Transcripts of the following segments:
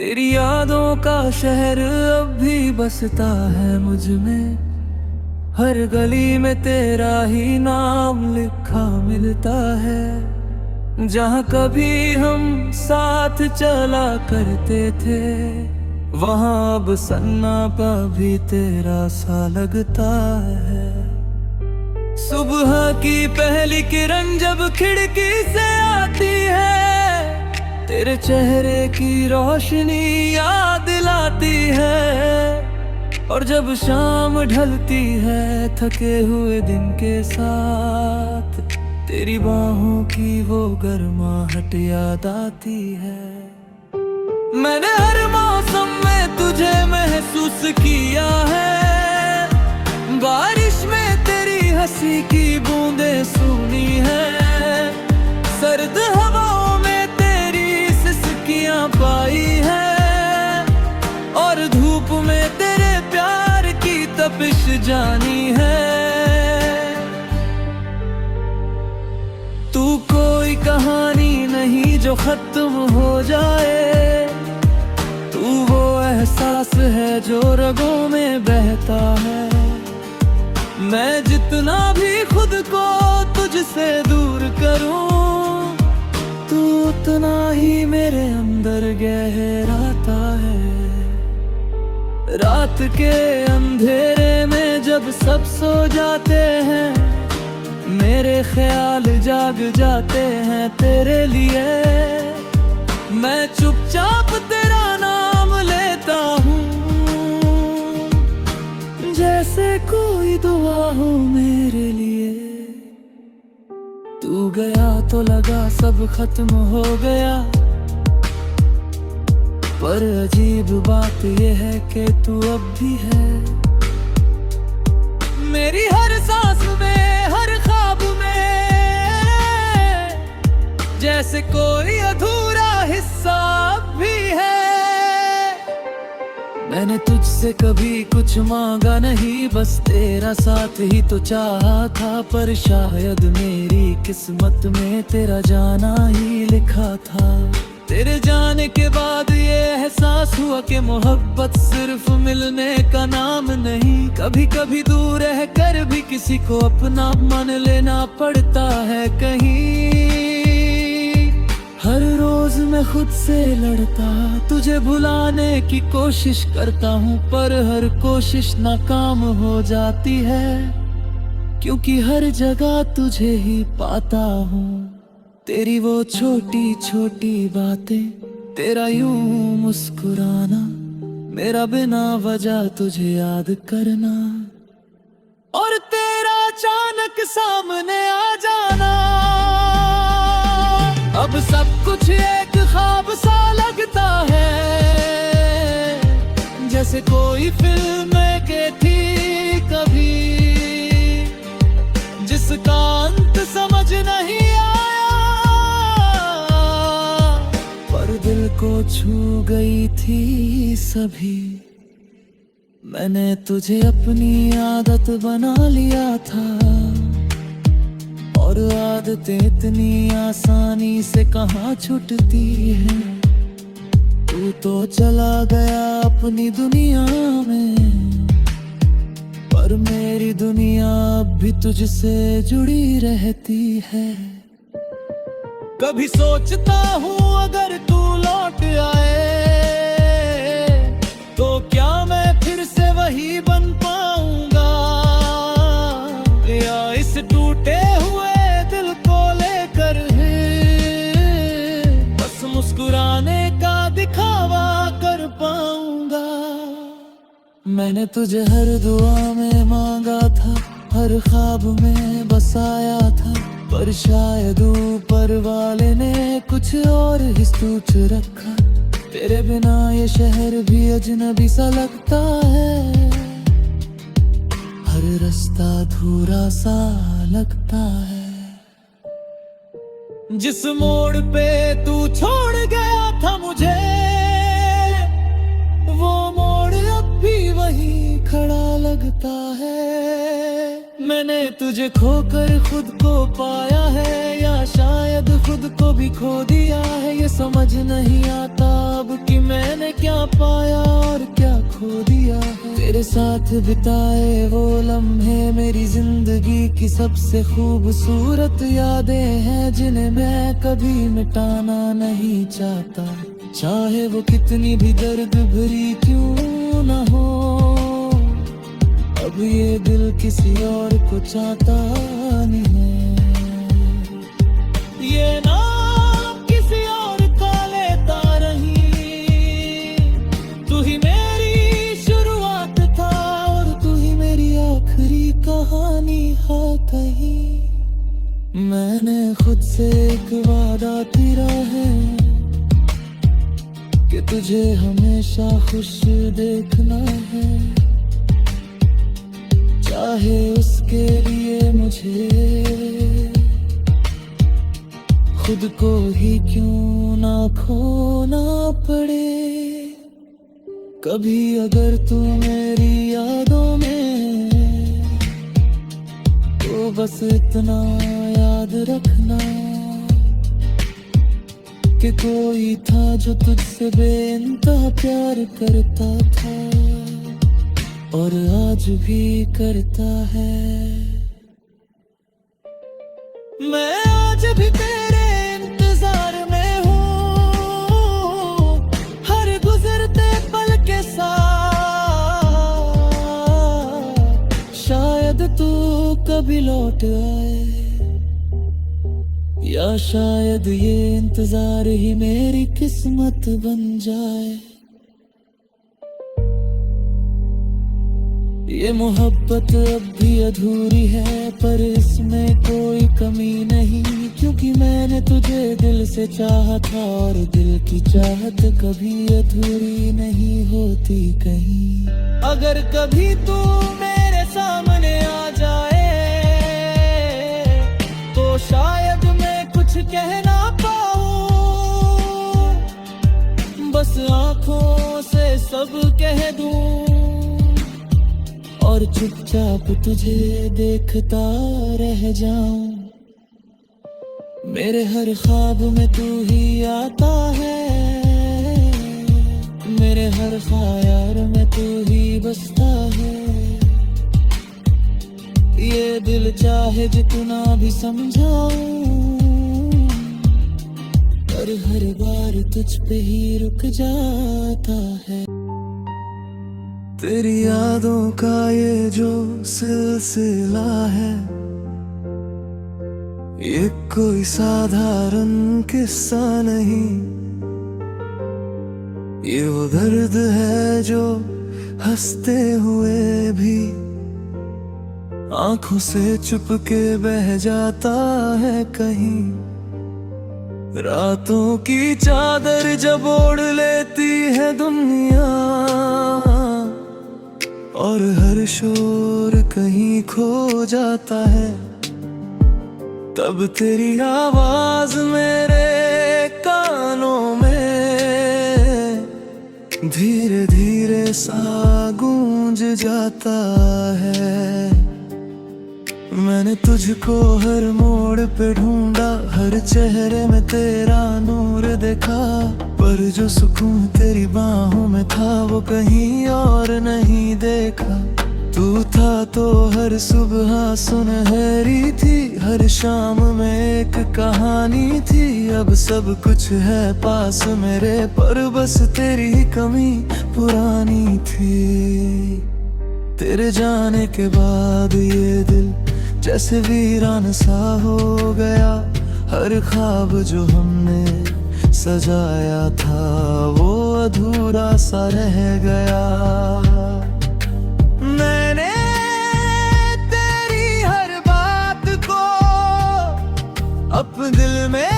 तेरी यादों का शहर अब भी बसता है मुझ में। हर गली में तेरा ही नाम लिखा मिलता है। जहाँ कभी हम साथ चला करते थे, वहाँ अब सन्नाटा भी तेरा सा लगता है। सुबह की पहली किरण जब खिड़की से आती है, तेरे चेहरे की रोशनी याद दिलाती है। और जब शाम ढलती है थके हुए दिन के साथ, तेरी बाहों की वो गर्माहट याद आती है। मैंने हर मौसम में तुझे महसूस किया है। बारिश में तेरी हंसी की बूंदें सुनी है। सर्द हवाओं में तेरी सिसकियां पाई है। और धूप में तेरे प्यार की तपिश जानी है। तू कोई कहानी नहीं जो खत्म हो जाए। तू वो एहसास है जो रगों में बहता है। मैं जितना भी खुद को तुझसे दूर करूं, तू उतना ही मेरे अंदर गहराता है। रात के अंधेरे में जब सब सो जाते हैं, मेरे ख्याल जाग जाते हैं तेरे लिए। मैं चुपचाप तेरा नाम लेता हूँ, जैसे कोई दुआ हो मेरे लिए। तू गया तो लगा सब खत्म हो गया, पर अजीब बात ये है कि तू अब भी है। मेरी हर सांस में, हर ख्वाब में, जैसे कोई अधूरा हिस्सा अब भी है। मैंने तुझसे कभी कुछ मांगा नहीं, बस तेरा साथ ही तो चाहा था। पर शायद मेरी किस्मत में तेरा जाना ही लिखा था। तेरे जाने के बाद ये एहसास हुआ कि मोहब्बत सिर्फ मिलने का नाम नहीं। कभी कभी दूर रह कर भी किसी को अपना मान लेना पड़ता है कहीं। हर रोज मैं खुद से लड़ता, तुझे भुलाने की कोशिश करता हूँ, पर हर कोशिश नाकाम हो जाती है। क्योंकि हर जगह तुझे ही पाता हूँ। तेरी वो छोटी छोटी बातें, तेरा यूं मुस्कुराना, मेरा बिना वजह तुझे याद करना, और तेरा अचानक सामने आ जाना। अब सब कुछ एक ख्वाब सा लगता है, जैसे कोई फिल्म के थी कभी, जिसका अंत समझ नहीं आया, पर दिल को छू गई थी सभी। मैंने तुझे अपनी आदत बना लिया था, और आदतें इतनी आसानी से कहाँ छूटती हैं। तू तो चला गया अपनी दुनिया में, पर मेरी दुनिया अब भी तुझसे जुड़ी रहती है। कभी सोचता हूँ अगर तू लौट आए, तो क्या मैं फिर से वही बन पाऊंगा, या इस टूटे हुए दिल को लेकर बस मुस्कुराने का दिखावा कर पाऊंगा। मैंने तुझे हर दुआ में मांगा था, हर ख्वाब में बसाया था, पर शायद ऊपर वाले ने कुछ और ही सोच रखा। तेरे बिना ये शहर भी अजनबी सा लगता है। हर रास्ता अधूरा सा लगता है। जिस मोड़ पे तू छोड़ गया था मुझे, वो मोड़ अब भी वही खड़ा लगता है। मैंने तुझे खोकर खुद को पाया है, या शायद खुद को भी खो दिया है। ये समझ नहीं आता अब कि मैंने क्या पाया और क्या खो दिया है। तेरे साथ बिताए वो लम्हे मेरी जिंदगी की सबसे खूबसूरत यादें हैं, जिन्हें मैं कभी मिटाना नहीं चाहता, चाहे वो कितनी भी दर्द भरी क्यों ना हो। अब ये दिल किसी और को चाहता नहीं है, ये नाम किसी और का लेता रही। तू ही मेरी शुरुआत था और तू ही मेरी आखिरी कहानी है कहीं। मैंने खुद से एक वादा किया है कि तुझे हमेशा खुश देखना है, चाहे उसके लिए मुझे खुद को ही क्यों ना खोना पड़े। कभी अगर तू मेरी यादों में, तो बस इतना याद रखना कि कोई था जो तुझसे बेइंतहा प्यार करता था और आज भी करता है। मैं आज भी तेरे इंतजार में हूँ, हर गुजरते पल के साथ। शायद तू कभी लौट आए, या शायद ये इंतजार ही मेरी किस्मत बन जाए। ये मोहब्बत अब भी अधूरी है, पर इसमें कोई कमी नहीं, क्योंकि मैंने तुझे दिल से चाहा था और दिल की चाहत कभी अधूरी नहीं होती कहीं। अगर कभी तू मेरे सामने आ जाए, तो शायद मैं कुछ कह ना पाऊं, बस आंखों से सब कह दूं और चुपचाप तुझे देखता रह जाऊं। मेरे हर ख्वाब में तू ही आता है, मेरे हर ख्याल में तू ही बसता है। ये दिल चाहे जितना भी समझाऊं, पर हर बार तुझ पे ही रुक जाता है। तेरी यादों का ये जो सिलसिला है, ये कोई साधारण किस्सा नहीं। ये वो दर्द है जो हंसते हुए भी आंखों से चुपके बह जाता है कहीं। रातों की चादर जब ओढ़ लेती है दुनिया, और हर शोर कहीं खो जाता है, तब तेरी आवाज मेरे कानों में धीरे धीरे सा गूंज जाता है। मैंने तुझको हर मोड़ पे ढूंढा, हर चेहरे में तेरा नूर देखा, पर जो सुकून तेरी बाहों में था वो कहीं और नहीं देखा। तू था तो हर सुबह सुनहरी थी, हर शाम में एक कहानी थी। अब सब कुछ है पास मेरे, पर बस तेरी कमी पुरानी थी। तेरे जाने के बाद ये दिल जैसे वीरान सा हो गया, हर ख्वाब जो हमने सजाया था वो अधूरा सा रह गया। मैंने तेरी हर बात को अपने दिल में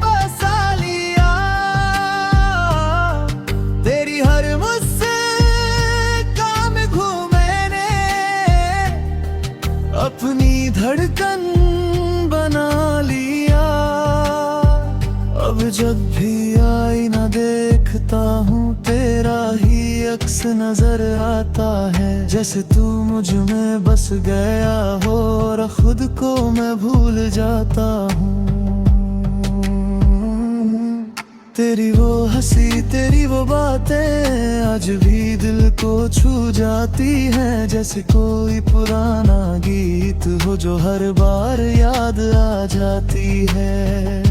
बसा लिया, तेरी हर मुस्कान में मैंने अपनी धड़कन बना लिया। अब जब भी आईना देखता हूँ तेरा ही अक्स बस नजर आता है, जैसे तू मुझ में बस गया हो और खुद को मैं भूल जाता हूँ। तेरी वो हंसी, तेरी वो बातें आज भी दिल को छू जाती हैं, जैसे कोई पुराना गीत हो जो हर बार याद आ जाती है।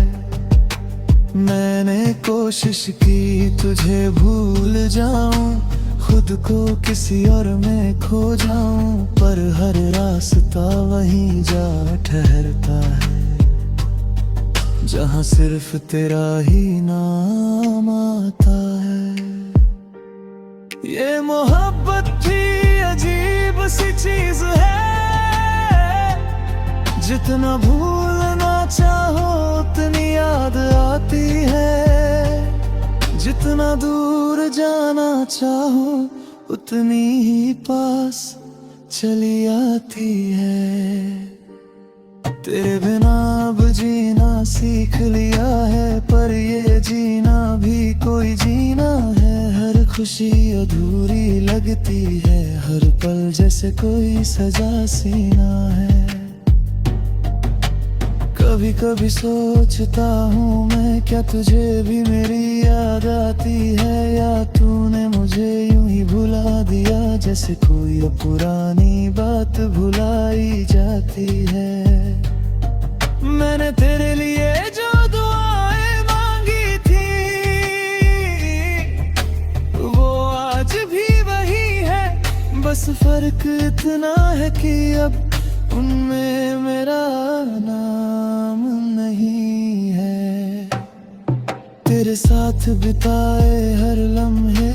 मैंने कोशिश की तुझे भूल जाऊं, खुद को किसी और में खो जाऊं, पर हर रास्ता वहीं जा ठहरता है, जहां सिर्फ तेरा ही नाम आता है। ये मोहब्बत भी अजीब सी चीज है, जितना भूलना चाहो उतनी याद आती है, जितना दूर जाना चाहो उतनी ही पास चली आती है। तेरे बिना अब जीना सीख लिया है, पर ये जीना भी कोई जीना है। हर खुशी अधूरी लगती है, हर पल जैसे कोई सजा सीना है। कभी कभी सोचता हूँ मैं, क्या तुझे भी मेरी याद आती है, या तूने मुझे यूं ही भुला दिया, जैसे कोई पुरानी बात भुलाई जाती है। मैंने तेरे लिए जो दुआएं मांगी थी, वो आज भी वही है, बस फर्क इतना है कि अब उनमें मेरा नाम नहीं है। तेरे साथ बिताए हर लम्हे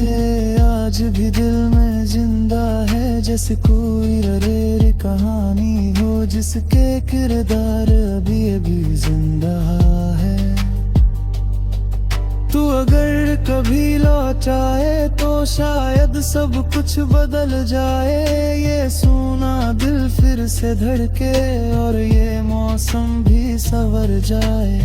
आज भी दिल में जिंदा है, जैसे कोई ररेरी कहानी हो जिसके किरदार अभी अभी जिंदा है। तू अगर कभी लौट आए तो शायद सब कुछ बदल जाए, ये सूना दिल फिर से धड़के और ये मौसम भी संवर जाए।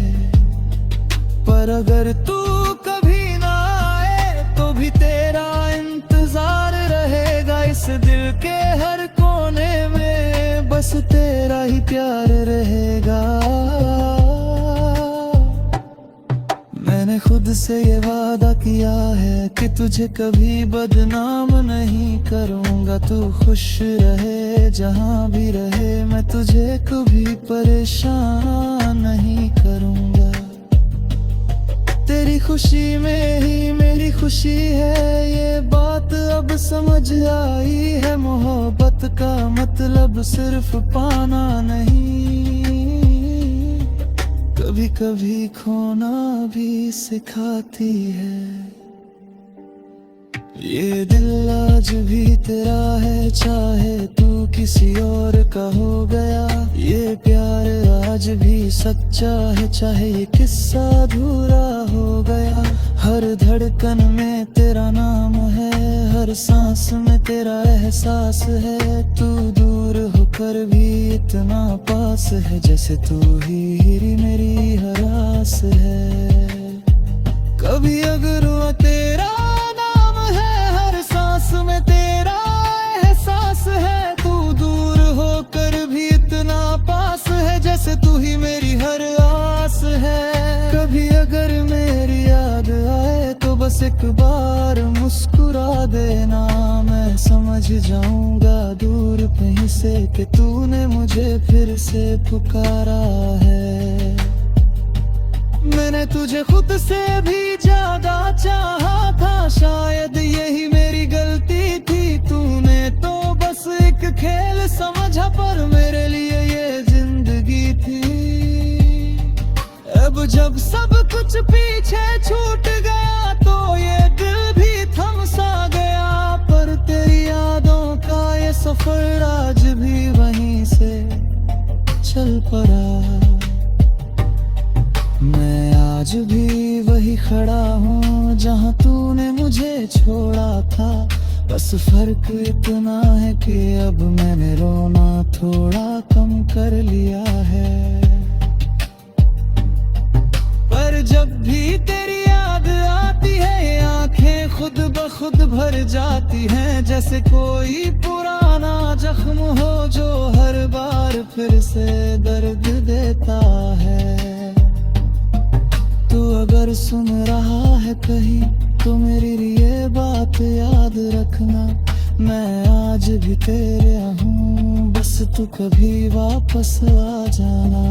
पर अगर तू कभी ना आए तो भी तेरा इंतजार रहेगा, इस दिल के हर कोने में बस तेरा ही प्यार रहेगा। मैंने खुद से ये वादा किया है कि तुझे कभी बदनाम नहीं करूँगा, तू खुश रहे जहाँ भी रहे, मैं तुझे कभी परेशान नहीं करूँगा। तेरी खुशी में ही मेरी खुशी है, ये बात अब समझ आई है। मोहब्बत का मतलब सिर्फ पाना नहीं, कभी कभी खोना भी सिखाती है। ये दिल आज भी तेरा है, चाहे तू किसी और का हो गया। ये प्यार आज भी सच्चा है, चाहे ये किस्सा अधूरा हो गया। हर धड़कन में तेरा नाम है, हर सांस में तेरा एहसास है। तू दूर होकर भी इतना पास है, जैसे तू ही मेरी हर आस है। कभी अगर वो तेरा नाम है, हर सांस में तेरा एहसास है। तू दूर होकर भी इतना पास है, जैसे तू ही मेरी हर आस है। कभी अगर मेरी याद आए तो बस एक बार मुस्कुरा देना, मैं समझ जाऊंगा दूर कहीं से कि तूने मुझे फिर से पुकारा है। मैंने तुझे खुद से भी ज्यादा चाहा था, शायद यही मेरी गलती थी। तूने तो बस एक खेल समझा, पर मेरे लिए ये जिंदगी थी। अब जब सब कुछ पीछे छूट गया तो ये दिल भी थम सा गया, पर तेरी यादों का ये सफर आज भी वहीं से चल पड़ा। मैं आज भी वही खड़ा हूँ जहाँ तूने मुझे छोड़ा था, बस फर्क इतना है कि अब मैंने रोना थोड़ा कम कर लिया है। पर जब भी तेरी याद आती है, आंखें खुद ब खुद भर जाती हैं, जैसे कोई पुराना जख्म हो जो हर बार फिर से दर्द देता है। तू अगर सुन रहा है कहीं तो मेरी ये बात याद रखना, मैं आज भी तेरे हूँ, बस तू कभी वापस आ जाना।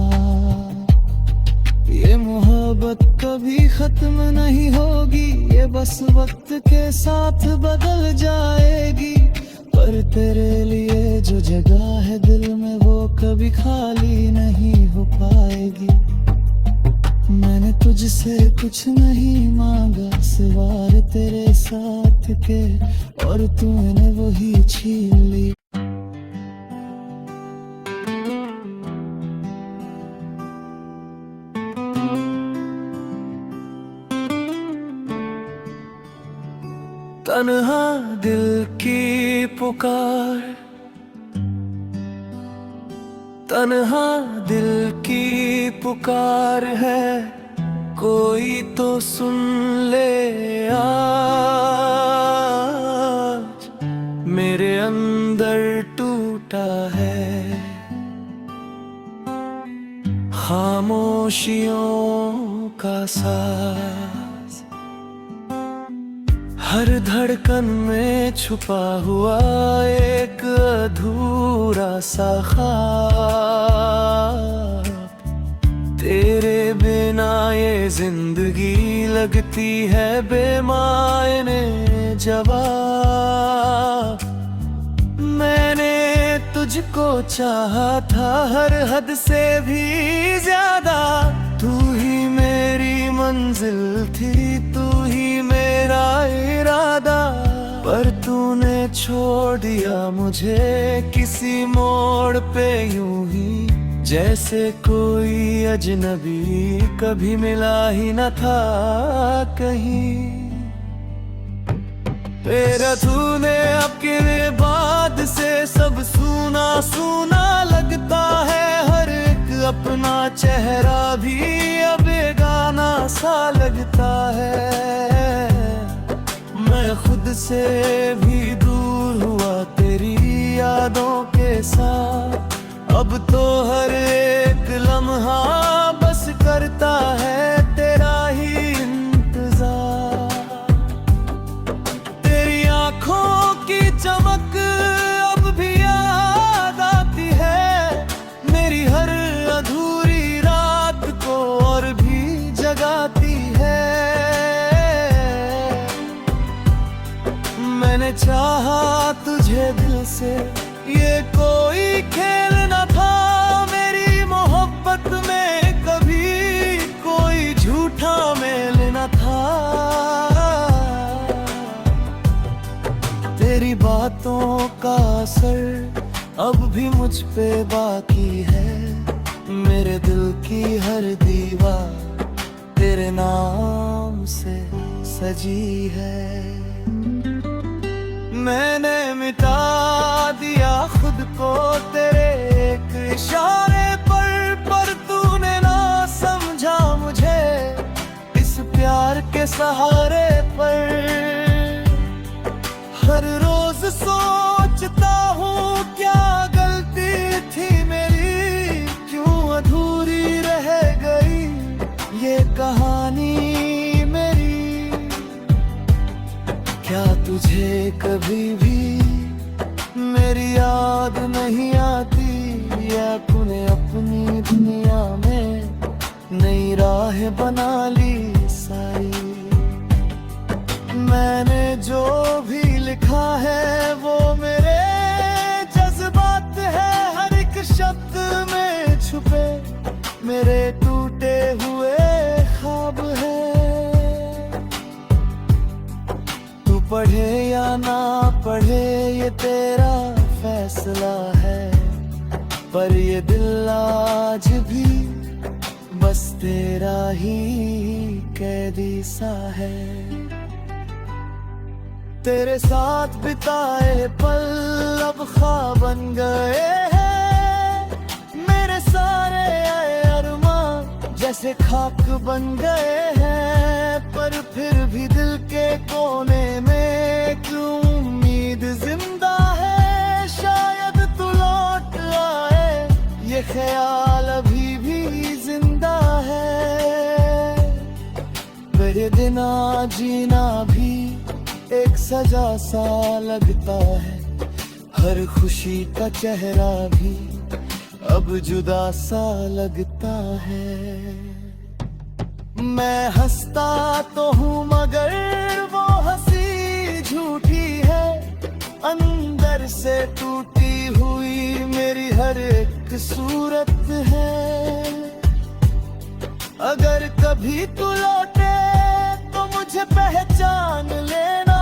ये मोहब्बत कभी खत्म नहीं होगी, ये बस वक्त के साथ बदल जाएगी, पर तेरे लिए जो जगह है दिल में वो कभी खाली नहीं हो पाएगी। मैंने तुझसे कुछ नहीं मांगा सिवाय तेरे साथ के, और तूने वही छीन ली। तन्हा दिल की पुकार, तन्हा दिल की पुकार है, कोई तो सुन ले आज। मेरे अंदर टूटा है खामोशियों का साज, हर धड़कन में छुपा हुआ एक अधूरा सा ख्वाब। तेरे बिना ये जिंदगी लगती है बेमायने जवाब। मैंने तुझको चाहा था हर हद से भी ज्यादा, तू ही मेरी मंजिल थी, तू ही मेरा इरादा, पर तूने छोड़ दिया मुझे किसी मोड़ पे यूं ही, जैसे कोई अजनबी कभी मिला ही न था कहीं। तेरा तूने आपके बाद से सब सूना सूना लगता है, हर एक अपना चेहरा भी अब बेगाना सा लगता है। मैं खुद से भी दूर हुआ तेरी यादों के साथ, अब तो हर एक लम्हा बस करता है तेरा ही इंतजार। तेरी आँखों की चमक अब भी याद आती है, मेरी हर अधूरी रात को और भी जगाती है। मैंने चाहा तुझे दिल से, ये कोई खेल न था, मेरी मोहब्बत में कभी कोई झूठा मेल न था। तेरी बातों का असर अब भी मुझ पे बाकी है, मेरे दिल की हर दीवार तेरे नाम से सजी है। मैंने मिटा दिया खुद को तेरे एक इशारे पर तूने ना समझा मुझे इस प्यार के सहारे पर। हर रोज सोचता हूँ क्या गलती थी मेरी, क्यों अधूरी रह गई ये कहानी मेरी। क्या तुझे कभी भी मेरी याद नहीं आती, या तूने अपनी दुनिया में नई राह बना ली साई। मैंने जो भी लिखा है वो मेरे जज्बात है, हर एक शब्द में छुपे मेरे टूटे हुए ख्वाब है। तू पढ़े या ना पढ़े ये तेरा फैसला है, पर ये दिल आज भी बस तेरा ही कैदी सा है। तेरे साथ बिताए पल अब ख्वाब बन गए हैं, मेरे सारे अरमां जैसे खाक बन गए हैं, पर फिर भी दिल के के कोने में क्यों उम्मीद जिंदा है, शायद तू लौट आए, ये ख्याल अभी भी जिंदा है। मेरे बिना जीना भी एक सजा सा लगता है, हर खुशी का चेहरा भी अब जुदा सा लगता है। मैं हंसता तो हूँ मगर वो हंसी झूठी है, अंदर से टूटी हुई मेरी हर एक सूरत है। अगर कभी तू लौटे तो मुझे पहचान लेना,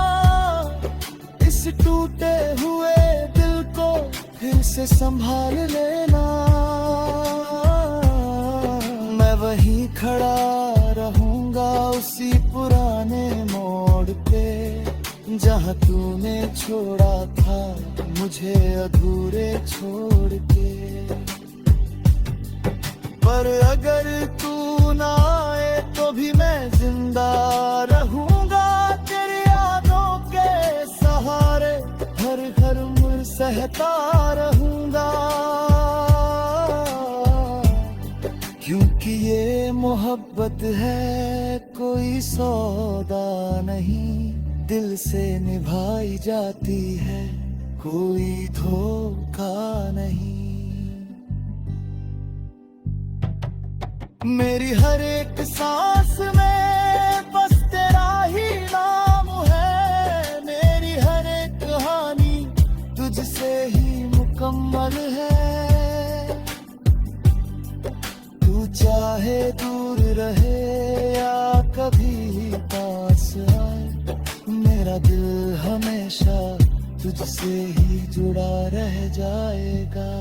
इस टूटे हुए दिल को फिर से संभाल लेना। मैं वहीं खड़ा रहूंगा उसी पुराने मोड़ पे, जहाँ तूने छोड़ा था मुझे अधूरे छोड़ के। पर अगर तू ना आए तो भी मैं जिंदा रहूंगा तेरी यादों के सहारे, हर उम्र सहता रहूंगा। क्योंकि ये मोहब्बत है कोई सौदा नहीं, दिल से निभाई जाती है, कोई धोखा नहीं। मेरी हर एक सांस में बस तेरा ही नाम है, मेरी हर एक कहानी तुझसे ही मुकम्मल है। तू चाहे दूर रहे या कभी पास आए, मेरा दिल हमेशा तुझसे ही जुड़ा रह जाएगा।